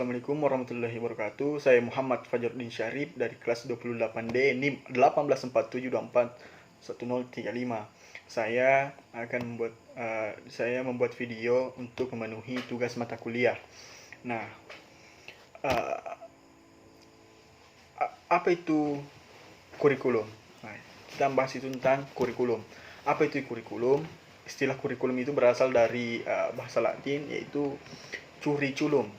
Assalamualaikum warahmatullahi wabarakatuh. Saya Muhammad Fajaruddin Syarif dari kelas 28D NIM 1847241035. Saya membuat video untuk memenuhi tugas mata kuliah. Nah, uh, apa itu kurikulum? Nah, kita bahas itu tentang kurikulum. Apa itu kurikulum? Istilah kurikulum itu berasal dari bahasa Latin, yaitu curriculum,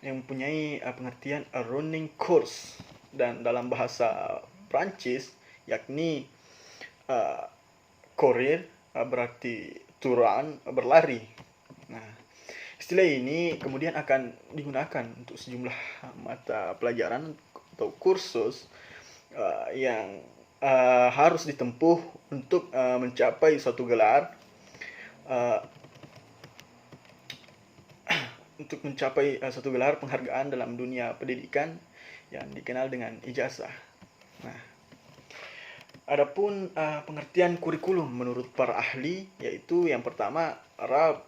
yang mempunyai pengertian a running course, dan dalam bahasa Prancis yakni courir, berarti to run, berlari. Nah, istilah ini kemudian akan digunakan untuk sejumlah mata pelajaran atau kursus yang harus ditempuh untuk mencapai suatu gelar, suatu gelar penghargaan dalam dunia pendidikan yang dikenal dengan ijazah. Nah, adapun pengertian kurikulum menurut para ahli, yaitu yang pertama Ralph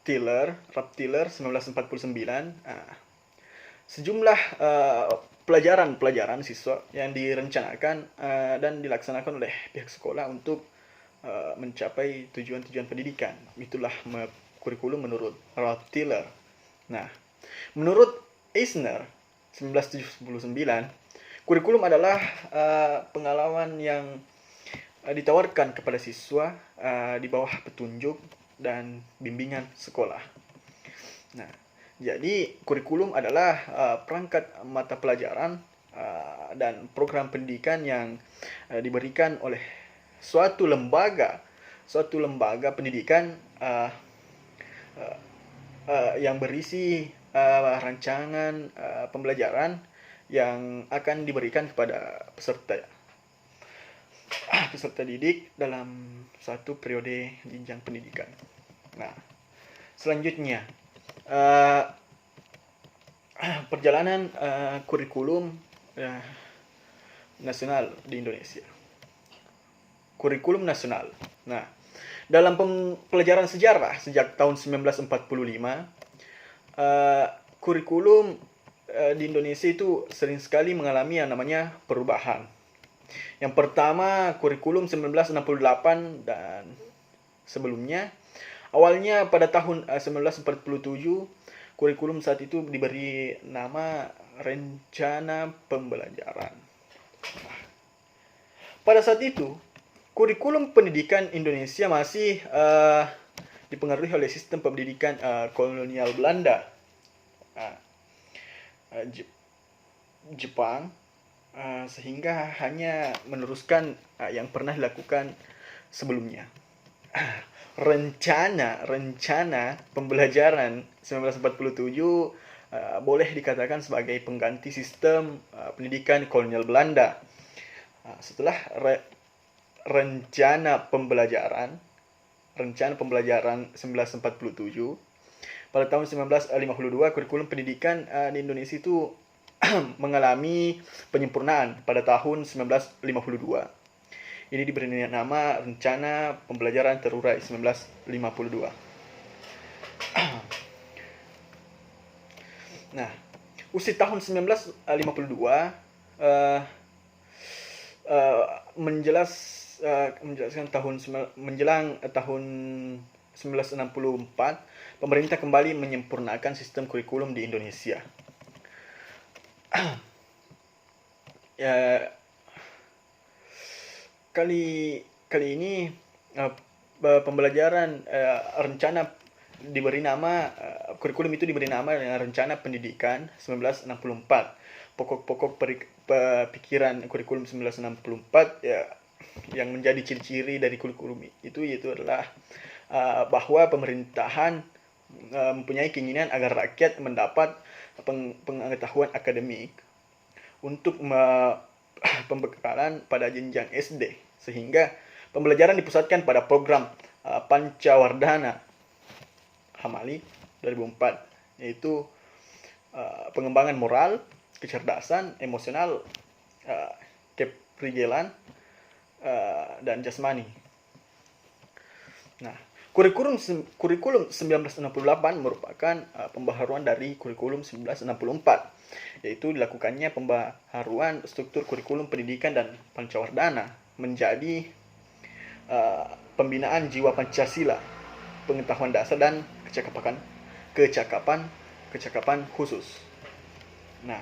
Tiller 1949. Sejumlah pelajaran siswa yang direncanakan dan dilaksanakan oleh pihak sekolah untuk mencapai tujuan-tujuan pendidikan. Itulah kurikulum menurut Ralph Tiller. Nah, menurut Eisner 1979, kurikulum adalah pengalaman yang ditawarkan kepada siswa di bawah petunjuk dan bimbingan sekolah. Nah, jadi kurikulum adalah perangkat mata pelajaran dan program pendidikan yang diberikan oleh suatu lembaga pendidikan yang berisi rancangan pembelajaran yang akan diberikan kepada peserta didik dalam suatu periode jenjang pendidikan. Nah, selanjutnya perjalanan kurikulum nasional di Indonesia. Kurikulum nasional. Nah, dalam pelajaran sejarah sejak tahun 1945, kurikulum di Indonesia itu sering sekali mengalami yang namanya perubahan. Yang pertama, kurikulum 1968 dan sebelumnya. Awalnya pada tahun 1947, kurikulum saat itu diberi nama Rencana Pembelajaran. Pada saat itu, kurikulum pendidikan Indonesia masih dipengaruhi oleh sistem pendidikan kolonial Belanda, Jepang, sehingga hanya meneruskan yang pernah dilakukan sebelumnya. Rencana Pembelajaran 1947 boleh dikatakan sebagai pengganti sistem pendidikan kolonial Belanda. Setelah Rencana Pembelajaran 1947, pada tahun 1952 kurikulum pendidikan di Indonesia itu mengalami penyempurnaan pada tahun 1952. Ini diberi nama Rencana Pembelajaran Terurai 1952. Nah, usia tahun 1952 menjelang tahun 1964, pemerintah kembali menyempurnakan sistem kurikulum di Indonesia. Kali ini pembelajaran rencana diberi nama kurikulum itu diberi nama dengan Rencana Pendidikan 1964. Pokok-pokok pikiran kurikulum 1964 yang menjadi ciri-ciri dari kurikulum itu yaitu adalah bahwa pemerintahan mempunyai keinginan agar rakyat mendapat pengetahuan akademik untuk pembekalan pada jenjang SD, sehingga pembelajaran dipusatkan pada program Pancawardhana Hamali 2004, yaitu pengembangan moral, kecerdasan, emosional, keprigelan, dan jasmani. Nah, Kurikulum 1968 merupakan pembaharuan dari kurikulum 1964, yaitu dilakukannya pembaharuan struktur kurikulum pendidikan dan pancawardana menjadi pembinaan jiwa Pancasila, pengetahuan dasar dan kecakapan khusus. Nah,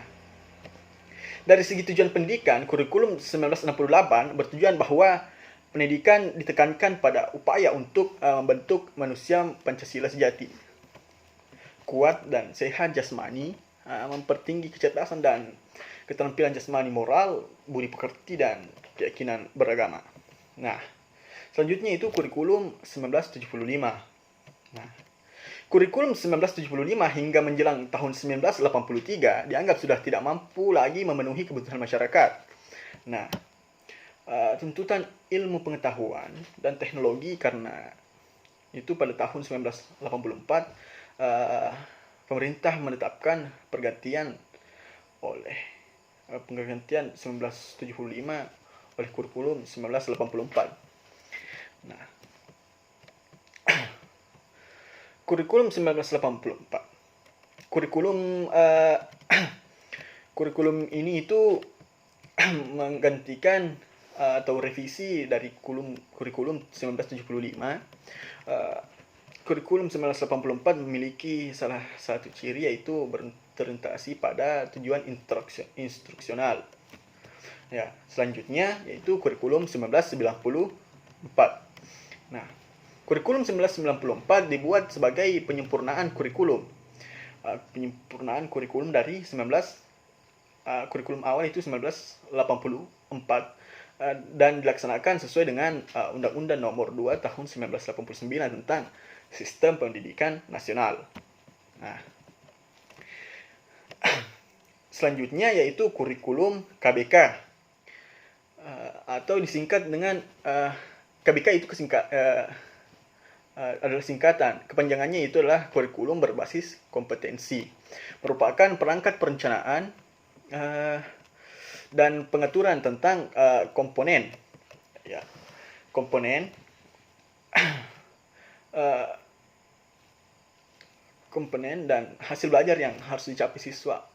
dari segi tujuan pendidikan, kurikulum 1968 bertujuan bahwa pendidikan ditekankan pada upaya untuk membentuk manusia Pancasila sejati, kuat dan sehat jasmani, mempertinggi kecerdasan dan keterampilan jasmani moral, budi pekerti dan keyakinan beragama. Nah, selanjutnya itu kurikulum 1975. Nah, kurikulum 1975 hingga menjelang tahun 1983 dianggap sudah tidak mampu lagi memenuhi kebutuhan masyarakat. Nah, tuntutan ilmu pengetahuan dan teknologi karena itu pada tahun 1984 pemerintah menetapkan pergantian 1975 oleh kurikulum 1984. Nah, kurikulum 1984. Kurikulum ini itu menggantikan atau revisi dari kurikulum 1975. Kurikulum 1984 memiliki salah satu ciri yaitu berorientasi pada tujuan instruksional. Ya, selanjutnya yaitu kurikulum 1994. Nah, kurikulum 1994 dibuat sebagai penyempurnaan kurikulum. Penyempurnaan kurikulum dari kurikulum awal itu 1984 dan dilaksanakan sesuai dengan Undang-Undang Nomor 2 Tahun 1989 tentang Sistem Pendidikan Nasional. Nah, selanjutnya yaitu kurikulum KBK atau disingkat dengan KBK itu adalah singkatan. Kepanjangannya itu adalah kurikulum berbasis kompetensi. Merupakan perangkat perencanaan dan pengaturan tentang komponen dan hasil belajar yang harus dicapai siswa,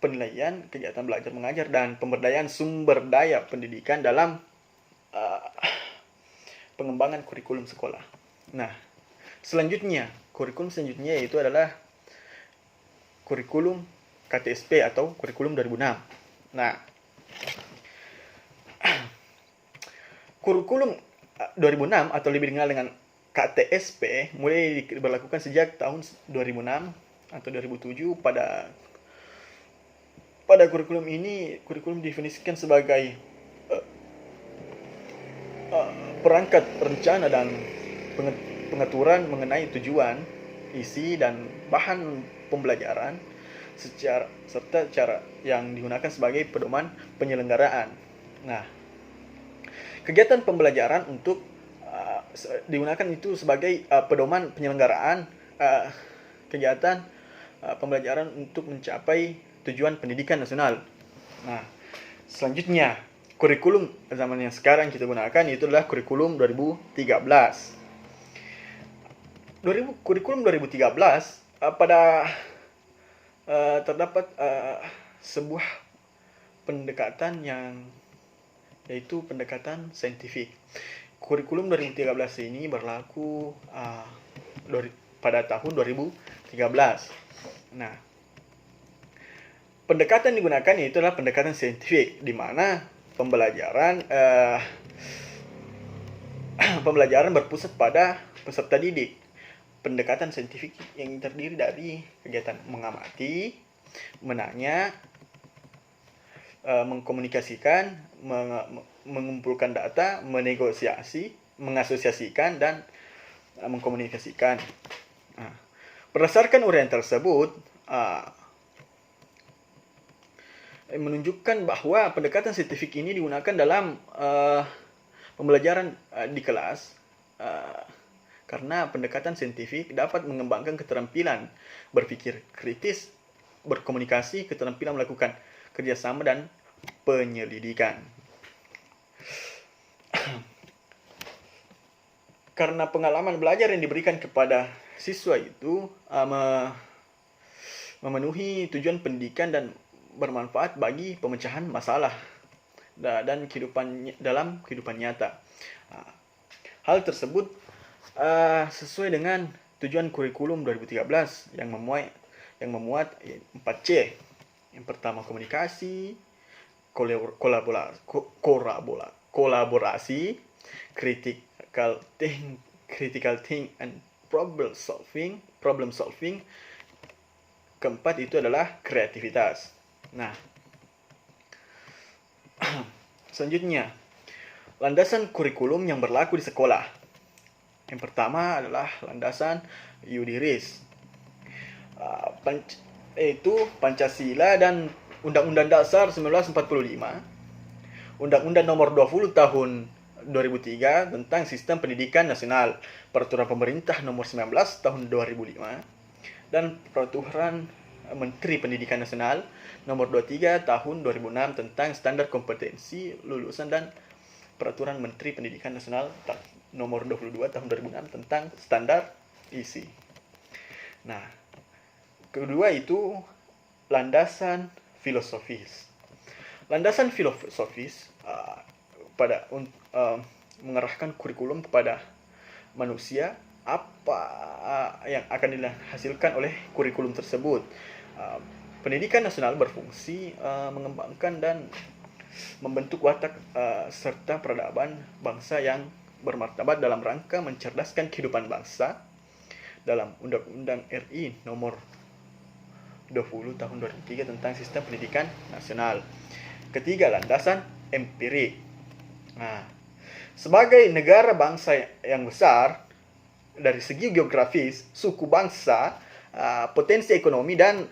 penilaian kegiatan belajar mengajar dan pemberdayaan sumber daya pendidikan dalam pengembangan kurikulum sekolah. Nah, kurikulum selanjutnya yaitu adalah kurikulum KTSP atau kurikulum 2006. Nah, kurikulum 2006 atau lebih dikenal dengan KTSP mulai diberlakukan sejak tahun 2006 atau 2007. Pada kurikulum ini, kurikulum didefinisikan sebagai perangkat rencana dan pengaturan mengenai tujuan, isi dan bahan pembelajaran serta cara yang digunakan sebagai pedoman penyelenggaraan. Nah, kegiatan pembelajaran untuk digunakan itu sebagai pedoman penyelenggaraan kegiatan pembelajaran untuk mencapai tujuan pendidikan nasional. Nah, selanjutnya kurikulum zaman yang sekarang kita gunakan itu adalah kurikulum 2013. Kurikulum 2013 terdapat sebuah pendekatan yaitu pendekatan saintifik. Kurikulum 2013 ini berlaku pada tahun 2013. Nah, pendekatan digunakan yaitu adalah pendekatan saintifik, di mana pembelajaran berpusat pada peserta didik. Pendekatan saintifik yang terdiri dari kegiatan mengamati, menanya, mengkomunikasikan, mengumpulkan data, menegosiasi, mengasosiasikan, dan mengkomunikasikan. Nah, berdasarkan uraian tersebut, menunjukkan bahwa pendekatan saintifik ini digunakan dalam pembelajaran di kelas karena pendekatan saintifik dapat mengembangkan keterampilan berpikir kritis, berkomunikasi, keterampilan melakukan kerjasama dan penyelidikan. karena pengalaman belajar yang diberikan kepada siswa itu memenuhi tujuan pendidikan dan bermanfaat bagi pemecahan masalah dan dalam kehidupan nyata. Hal tersebut sesuai dengan tujuan kurikulum 2013 yang memuat 4C. Yang pertama komunikasi, kolaborasi, critical think and problem solving. Keempat itu adalah kreativitas. Nah, selanjutnya, landasan kurikulum yang berlaku di sekolah. Yang pertama adalah landasan Yudiris, yaitu Pancasila dan Undang-Undang Dasar 1945, Undang-Undang Nomor 20 Tahun 2003 tentang Sistem Pendidikan Nasional, Peraturan Pemerintah Nomor 19 Tahun 2005, dan Peraturan Menteri Pendidikan Nasional Nomor 23 Tahun 2006 tentang Standar Kompetensi Lulusan, dan Peraturan Menteri Pendidikan Nasional Nomor 22 Tahun 2006 tentang Standar Isi. Nah, kedua itu landasan filosofis. Landasan filosofis mengarahkan kurikulum kepada manusia, apa yang akan dihasilkan oleh kurikulum tersebut. Pendidikan nasional berfungsi mengembangkan dan membentuk watak serta peradaban bangsa yang bermartabat dalam rangka mencerdaskan kehidupan bangsa dalam Undang-Undang RI Nomor 20 Tahun 2003 tentang Sistem Pendidikan Nasional. Ketiga, landasan empirik. Nah, sebagai negara bangsa yang besar, dari segi geografis, suku bangsa, potensi ekonomi, dan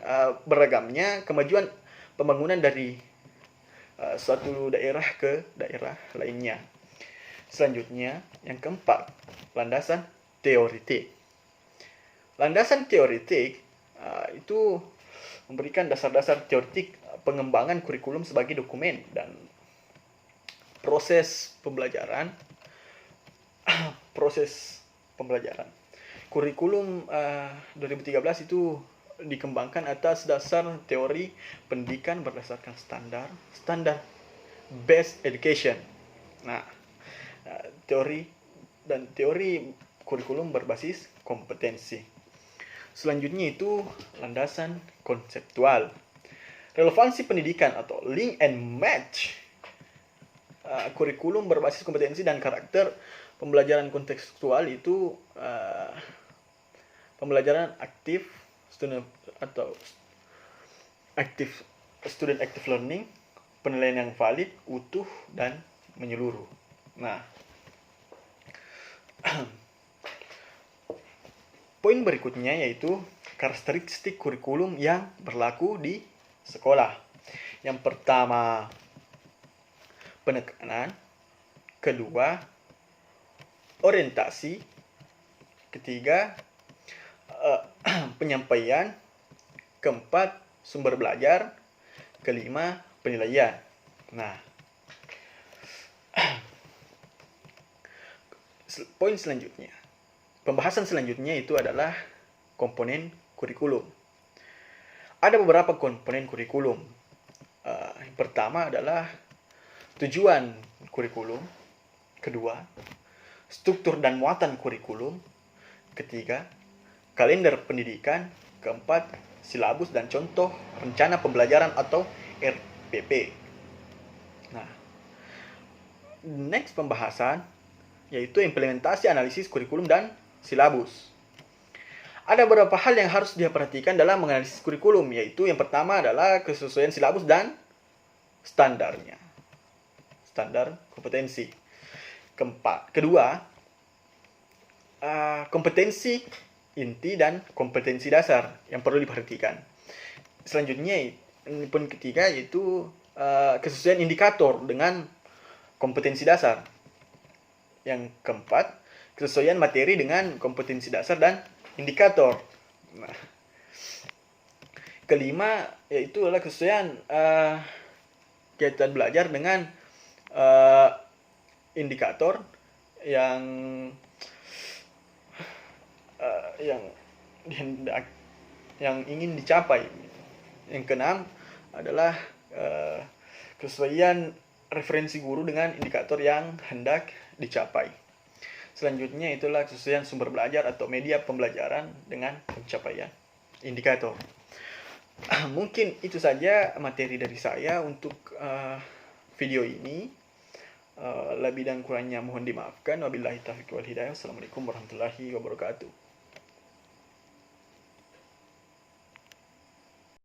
beragamnya kemajuan pembangunan dari suatu daerah ke daerah lainnya. Selanjutnya, yang keempat, landasan teoritik. Landasan teoritik itu memberikan dasar-dasar teoritik pengembangan kurikulum sebagai dokumen dan proses pembelajaran. Kurikulum 2013 itu dikembangkan atas dasar teori pendidikan berdasarkan standar based education. Nah, teori kurikulum berbasis kompetensi. Selanjutnya itu landasan konseptual. Relevansi pendidikan atau link and match. Kurikulum berbasis kompetensi dan karakter pembelajaran kontekstual itu pembelajaran aktif student active learning, penilaian yang valid, utuh, dan menyeluruh. Nah, poin berikutnya yaitu karakteristik kurikulum yang berlaku di sekolah. Yang pertama, penekanan. Kedua, orientasi. Ketiga, penyampaian. Keempat, sumber belajar. Kelima, penilaian. Nah, poin selanjutnya, pembahasan selanjutnya itu adalah komponen kurikulum. Ada beberapa komponen kurikulum. Yang pertama adalah tujuan kurikulum. Kedua, struktur dan muatan kurikulum. Ketiga, kalender pendidikan. Keempat, silabus dan contoh rencana pembelajaran atau RPP. Nah, next pembahasan yaitu implementasi analisis kurikulum dan silabus. Ada beberapa hal yang harus diperhatikan dalam menganalisis kurikulum, yaitu yang pertama adalah kesesuaian silabus dan standarnya. Standar kompetensi. Kedua, kompetensi inti dan kompetensi dasar yang perlu diperhatikan. Selanjutnya, poin ketiga yaitu kesesuaian indikator dengan kompetensi dasar. Yang keempat, kesesuaian materi dengan kompetensi dasar dan indikator. Nah, kelima yaitu adalah kesesuaian kegiatan belajar dengan indikator yang yang dihendak yang ingin dicapai. Yang keenam adalah kesesuaian referensi guru dengan indikator yang hendak dicapai. Selanjutnya itulah kesesuaian sumber belajar atau media pembelajaran dengan pencapaian indikator. Mungkin itu saja materi dari saya untuk video ini. Lebih dan kurangnya mohon dimaafkan. Wabillahi taufiq wal hidayah. Assalamualaikum warahmatullahi wabarakatuh.